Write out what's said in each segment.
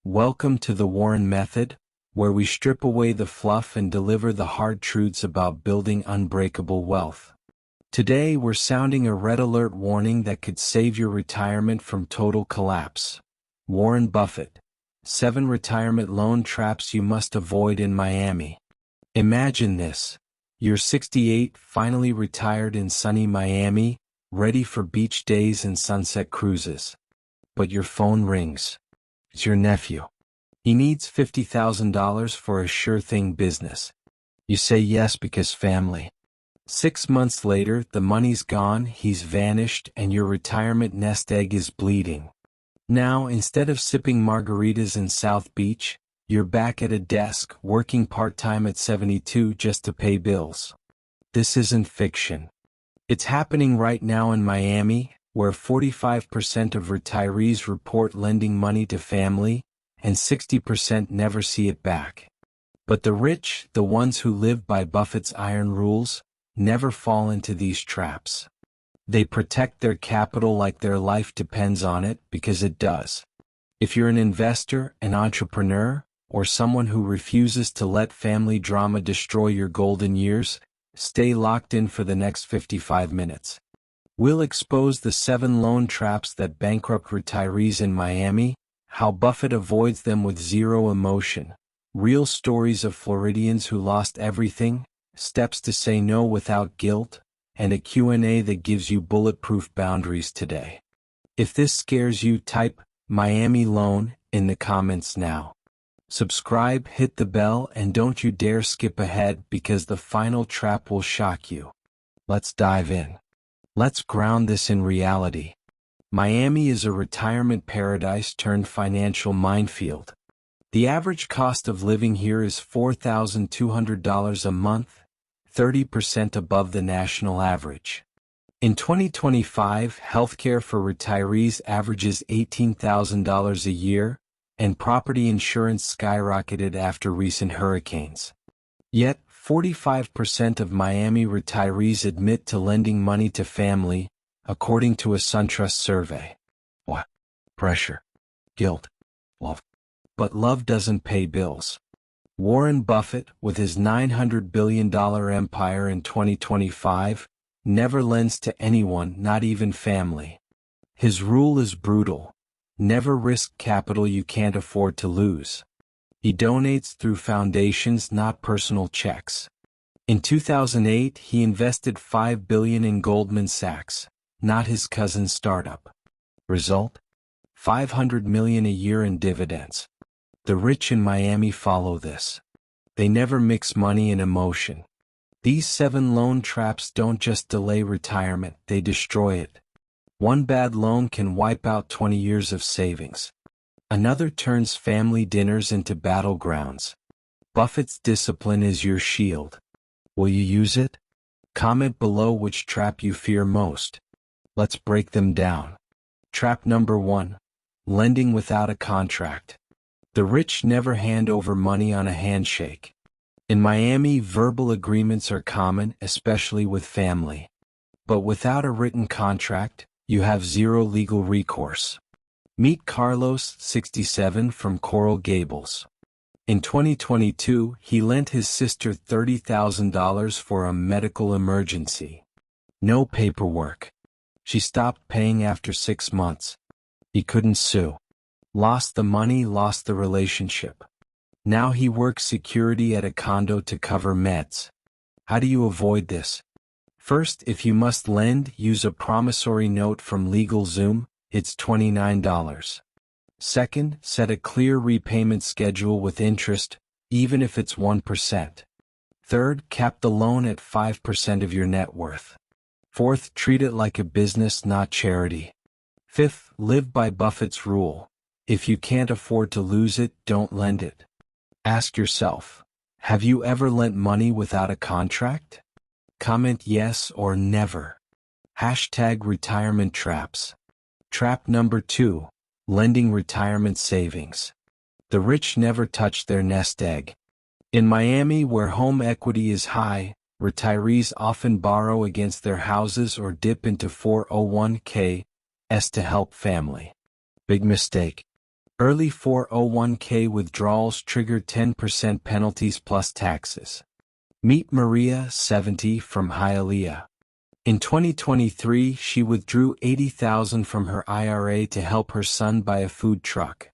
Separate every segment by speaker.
Speaker 1: Welcome to the Warren Method, where we strip away the fluff and deliver the hard truths about building unbreakable wealth. Today we're sounding a red alert warning that could save your retirement from total collapse. Warren Buffett. 7 retirement loan traps you must avoid in Miami. Imagine this. You're 68, finally retired in sunny Miami, ready for beach days and sunset cruises. But your phone rings. It's your nephew. He needs $50,000 for a sure-thing business. You say yes because family. 6 months later, the money's gone, he's vanished, and your retirement nest egg is bleeding. Now, instead of sipping margaritas in South Beach, you're back at a desk, working part-time at 72 just to pay bills. This isn't fiction. It's happening right now in Miami, where 45% of retirees report lending money to family, and 60% never see it back. But the rich, the ones who live by Buffett's iron rules, never fall into these traps. They protect their capital like their life depends on it, because it does. If you're an investor, an entrepreneur, or someone who refuses to let family drama destroy your golden years, stay locked in for the next 55 minutes. We'll expose the 7 loan traps that bankrupt retirees in Miami, how Buffett avoids them with zero emotion, real stories of Floridians who lost everything, steps to say no without guilt, and a Q&A that gives you bulletproof boundaries today. If this scares you, type Miami loan in the comments now. Subscribe, hit the bell, and don't you dare skip ahead because the final trap will shock you. Let's dive in. Let's ground this in reality. Miami is a retirement paradise turned financial minefield. The average cost of living here is $4,200 a month, 30% above the national average. In 2025, healthcare for retirees averages $18,000 a year, and property insurance skyrocketed after recent hurricanes. Yet, 45% of Miami retirees admit to lending money to family, according to a SunTrust survey. What? Pressure. Guilt. Love. But love doesn't pay bills. Warren Buffett, with his $900 billion empire in 2025, never lends to anyone, not even family. His rule is brutal. Never risk capital you can't afford to lose. He donates through foundations, not personal checks. In 2008, he invested $5 billion in Goldman Sachs, not his cousin's startup. Result? $500 million a year in dividends. The rich in Miami follow this. They never mix money and emotion. These 7 loan traps don't just delay retirement, they destroy it. One bad loan can wipe out 20 years of savings. Another turns family dinners into battlegrounds. Buffett's discipline is your shield. Will you use it? Comment below which trap you fear most. Let's break them down. Trap number 1. Lending without a contract. The rich never hand over money on a handshake. In Miami, verbal agreements are common, especially with family. But without a written contract, you have zero legal recourse. Meet Carlos, 67, from Coral Gables. In 2022, he lent his sister $30,000 for a medical emergency. No paperwork. She stopped paying after 6 months. He couldn't sue. Lost the money, lost the relationship. Now he works security at a condo to cover meds. How do you avoid this? First, if you must lend, use a promissory note from LegalZoom. It's $29. Second, set a clear repayment schedule with interest, even if it's 1%. Third, cap the loan at 5% of your net worth. Fourth, treat it like a business, not charity. Fifth, live by Buffett's rule. If you can't afford to lose it, don't lend it. Ask yourself, have you ever lent money without a contract? Comment yes or never. #retirement traps. Trap number 2. Lending retirement savings. The rich never touch their nest egg. In Miami, where home equity is high, retirees often borrow against their houses or dip into 401(k)s to help family. Big mistake. Early 401k withdrawals trigger 10% penalties plus taxes. Meet Maria, 70, from Hialeah. In 2023, she withdrew $80,000 from her IRA to help her son buy a food truck.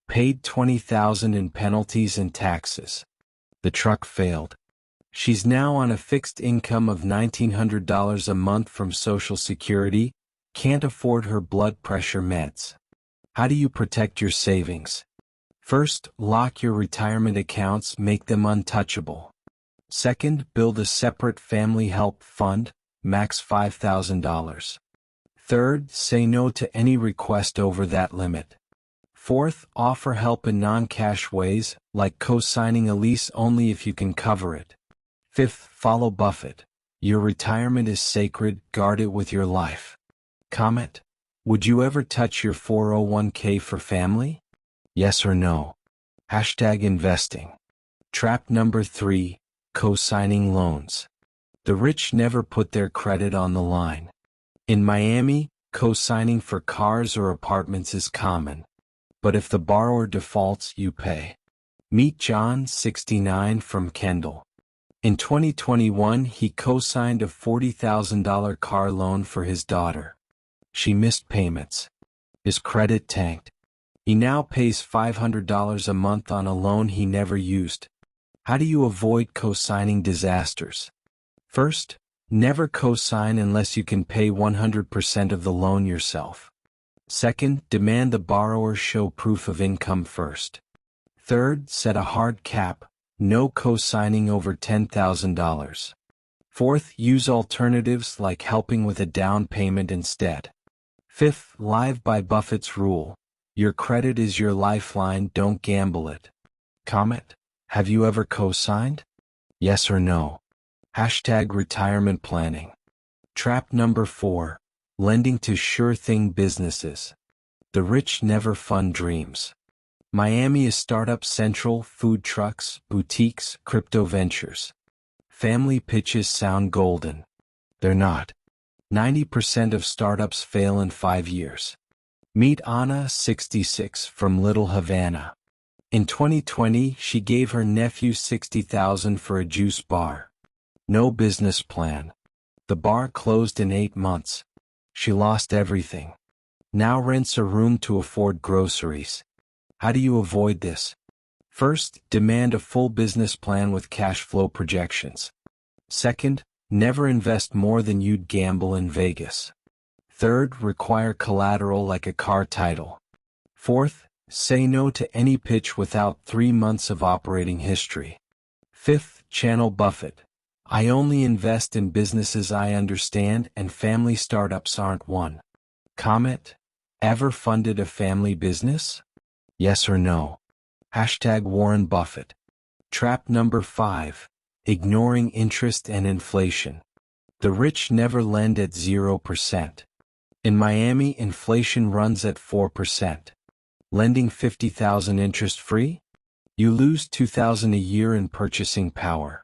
Speaker 1: Paid $20,000 in penalties and taxes. The truck failed. She's now on a fixed income of $1,900 a month from Social Security, can't afford her blood pressure meds. How do you protect your savings? First, lock your retirement accounts, make them untouchable. Second, build a separate family help fund, max $5,000. Third, say no to any request over that limit. Fourth, offer help in non-cash ways, like co-signing a lease only if you can cover it. Fifth, follow Buffett. Your retirement is sacred, guard it with your life. Comment: would you ever touch your 401k for family? Yes or no? #investing. Trap number 3, co-signing loans. The rich never put their credit on the line. In Miami, co-signing for cars or apartments is common. But if the borrower defaults, you pay. Meet John, 69, from Kendall. In 2021, he co-signed a $40,000 car loan for his daughter. She missed payments. His credit tanked. He now pays $500 a month on a loan he never used. How do you avoid co-signing disasters? First, never co-sign unless you can pay 100% of the loan yourself. Second, demand the borrower show proof of income first. Third, set a hard cap, no co-signing over $10,000. Fourth, use alternatives like helping with a down payment instead. Fifth, live by Buffett's rule. Your credit is your lifeline, don't gamble it. Comment: have you ever co-signed? Yes or no? #retirement planning. Trap number 4, lending to sure thing businesses. The rich never fund dreams. Miami is startup central, food trucks, boutiques, crypto ventures. Family pitches sound golden. They're not. 90% of startups fail in 5 years. Meet Anna, 66, from Little Havana. In 2020, she gave her nephew $60,000 for a juice bar. No business plan. The bar closed in 8 months. She lost everything. Now rents a room to afford groceries. How do you avoid this? First, demand a full business plan with cash flow projections. Second, never invest more than you'd gamble in Vegas. Third, require collateral like a car title. Fourth, say no to any pitch without 3 months of operating history. Fifth, channel Buffett. I only invest in businesses I understand, and family startups aren't one. Comment: ever funded a family business? Yes or no? #Warren Buffett. Trap number 5, ignoring interest and inflation. The rich never lend at 0%. In Miami, inflation runs at 4%. Lending $50,000 interest-free? You lose $2,000 a year in purchasing power.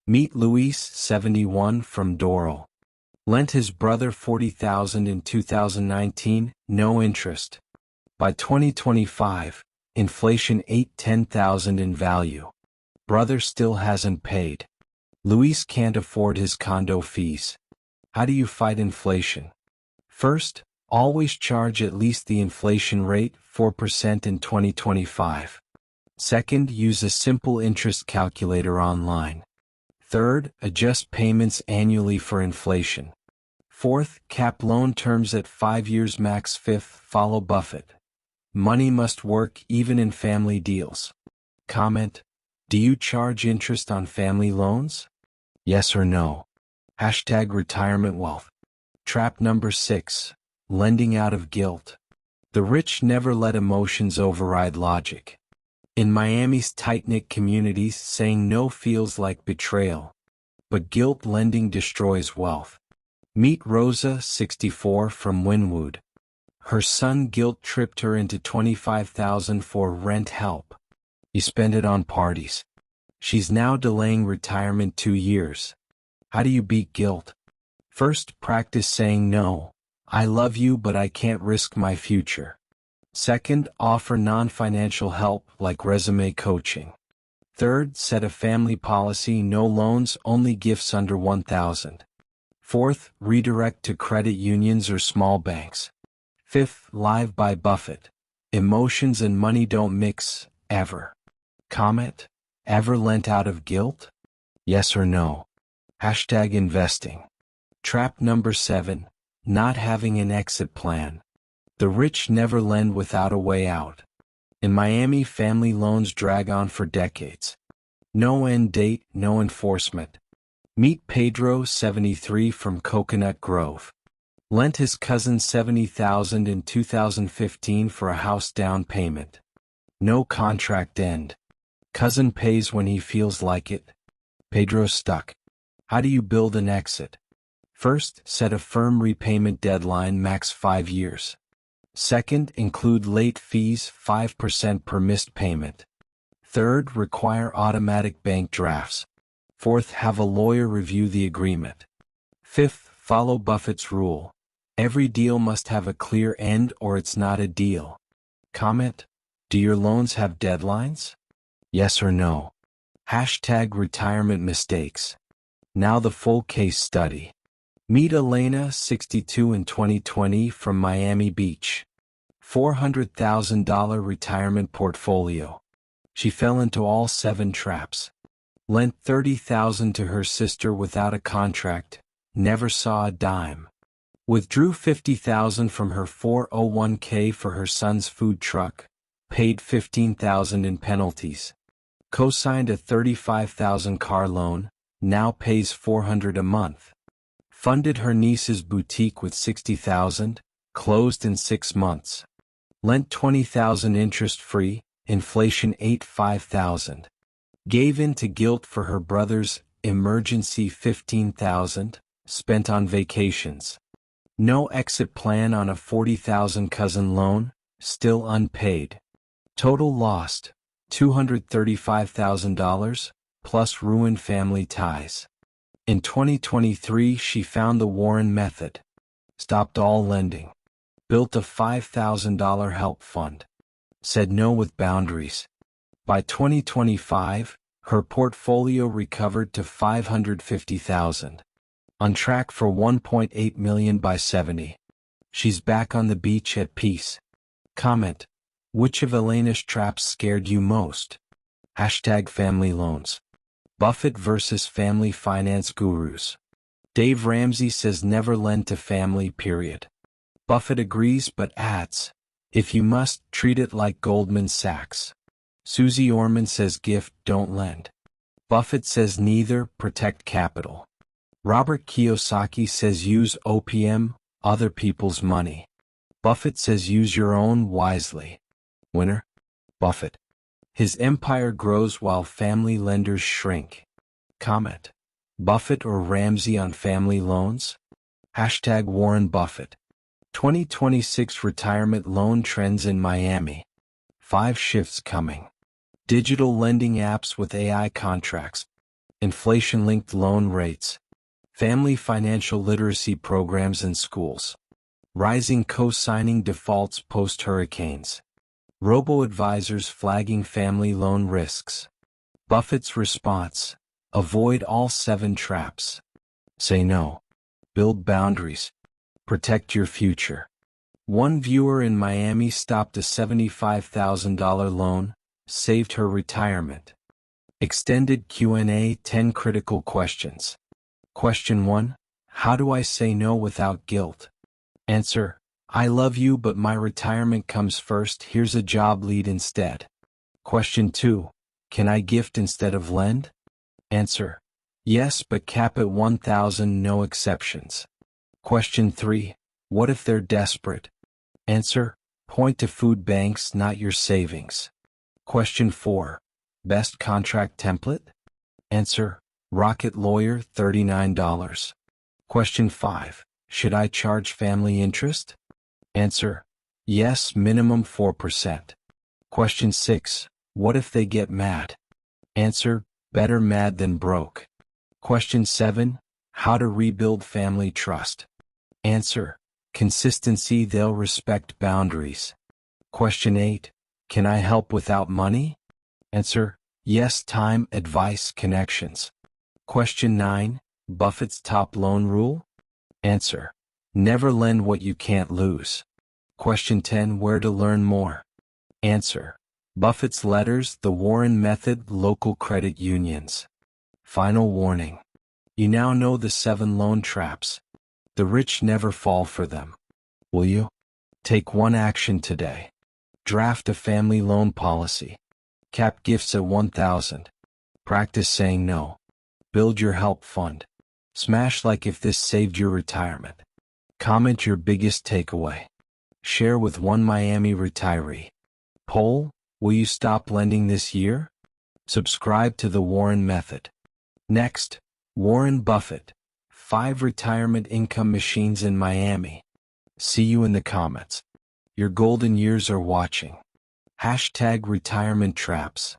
Speaker 1: Meet Luis, 71, from Doral. Lent his brother $40,000 in 2019, no interest. By 2025, inflation ate $10,000 in value. Brother still hasn't paid. Luis can't afford his condo fees. How do you fight inflation? First, always charge at least the inflation rate, 4% in 2025. Second, use a simple interest calculator online. Third, adjust payments annually for inflation. Fourth, cap loan terms at 5 years max. Fifth, follow Buffett. Money must work even in family deals. Comment: do you charge interest on family loans? Yes or no? #retirement wealth. Trap number 6, lending out of guilt. The rich never let emotions override logic. In Miami's tight-knit communities, saying no feels like betrayal. But guilt lending destroys wealth. Meet Rosa, 64, from Wynwood. Her son guilt-tripped her into $25,000 for rent help. He spent it on parties. She's now delaying retirement 2 years. How do you beat guilt? First, practice saying no. I love you, but I can't risk my future. Second, offer non-financial help like resume coaching. Third, set a family policy, no loans, only gifts under 1,000. Fourth, redirect to credit unions or small banks. Fifth, live by Buffett. Emotions and money don't mix, ever. Comment: ever lent out of guilt? Yes or no? Hashtag investing. Trap number 7, not having an exit plan. The rich never lend without a way out. In Miami, family loans drag on for decades. No end date, no enforcement. Meet Pedro, 73, from Coconut Grove. Lent his cousin $70,000 in 2015 for a house down payment. No contract end. Cousin pays when he feels like it. Pedro stuck. How do you build an exit? First, set a firm repayment deadline, max 5 years. Second, include late fees, 5% per missed payment. Third, require automatic bank drafts. Fourth, have a lawyer review the agreement. Fifth, follow Buffett's rule. Every deal must have a clear end or it's not a deal. Comment: do your loans have deadlines? Yes or no? Hashtag retirement mistakes. Now the full case study. Meet Elena, 62, in 2020, from Miami Beach. $400,000 retirement portfolio. She fell into all 7 traps. Lent $30,000 to her sister without a contract, never saw a dime. Withdrew $50,000 from her 401k for her son's food truck, paid $15,000 in penalties. Co-signed a $35,000 car loan, now pays $400 a month. Funded her niece's boutique with $60,000, closed in 6 months. Lent $20,000 interest-free, inflation ate $5,000. Gave in to guilt for her brother's emergency $15,000, spent on vacations. No exit plan on a $40,000 cousin loan, still unpaid. Total lost, $235,000, plus ruined family ties. In 2023 she found the Warren method. Stopped all lending. Built a $5,000 help fund. Said no with boundaries. By 2025, her portfolio recovered to $550,000. On track for $1.8 million by 70. She's back on the beach at peace. Comment: which of Elena's traps scared you most? Hashtag family loans. Buffett versus family finance gurus. Dave Ramsey says never lend to family, period. Buffett agrees but adds, if you must, treat it like Goldman Sachs. Susie Orman says gift, don't lend. Buffett says neither, protect capital. Robert Kiyosaki says use OPM, other people's money. Buffett says use your own wisely. Winner? Buffett. His empire grows while family lenders shrink. Comment: Buffett or Ramsey on family loans? Hashtag Warren Buffett. 2026 retirement loan trends in Miami. 5 shifts coming. Digital lending apps with AI contracts. Inflation-linked loan rates. Family financial literacy programs in schools. Rising co-signing defaults post-hurricanes. Robo-advisors flagging family loan risks. Buffett's response: avoid all 7 traps. Say no. Build boundaries. Protect your future. One viewer in Miami stopped a $75,000 loan, saved her retirement. Extended Q&A, 10 critical questions. Question 1. How do I say no without guilt? Answer: I love you but my retirement comes first, here's a job lead instead. Question 2. Can I gift instead of lend? Answer: yes, but cap at 1,000, no exceptions. Question 3. What if they're desperate? Answer: point to food banks, not your savings. Question 4. Best contract template? Answer: Rocket Lawyer, $39. Question 5. Should I charge family interest? Answer: yes, minimum 4%. Question 6. What if they get mad? Answer: better mad than broke. Question 7. How to rebuild family trust? Answer: consistency, they'll respect boundaries. Question 8. Can I help without money? Answer: yes. Time, advice, connections. Question 9. Buffett's top loan rule? Answer: never lend what you can't lose. Question 10. Where to learn more? Answer: Buffett's letters, the Warren Method, local credit unions. Final warning. You now know the 7 loan traps. The rich never fall for them. Will you? Take one action today. Draft a family loan policy. Cap gifts at $1,000. Practice saying no. Build your help fund. Smash like if this saved your retirement. Comment your biggest takeaway. Share with one Miami retiree. Poll: will you stop lending this year? Subscribe to the Warren Method. Next, Warren Buffett. 5 retirement income machines in Miami. See you in the comments. Your golden years are watching. #retirement traps.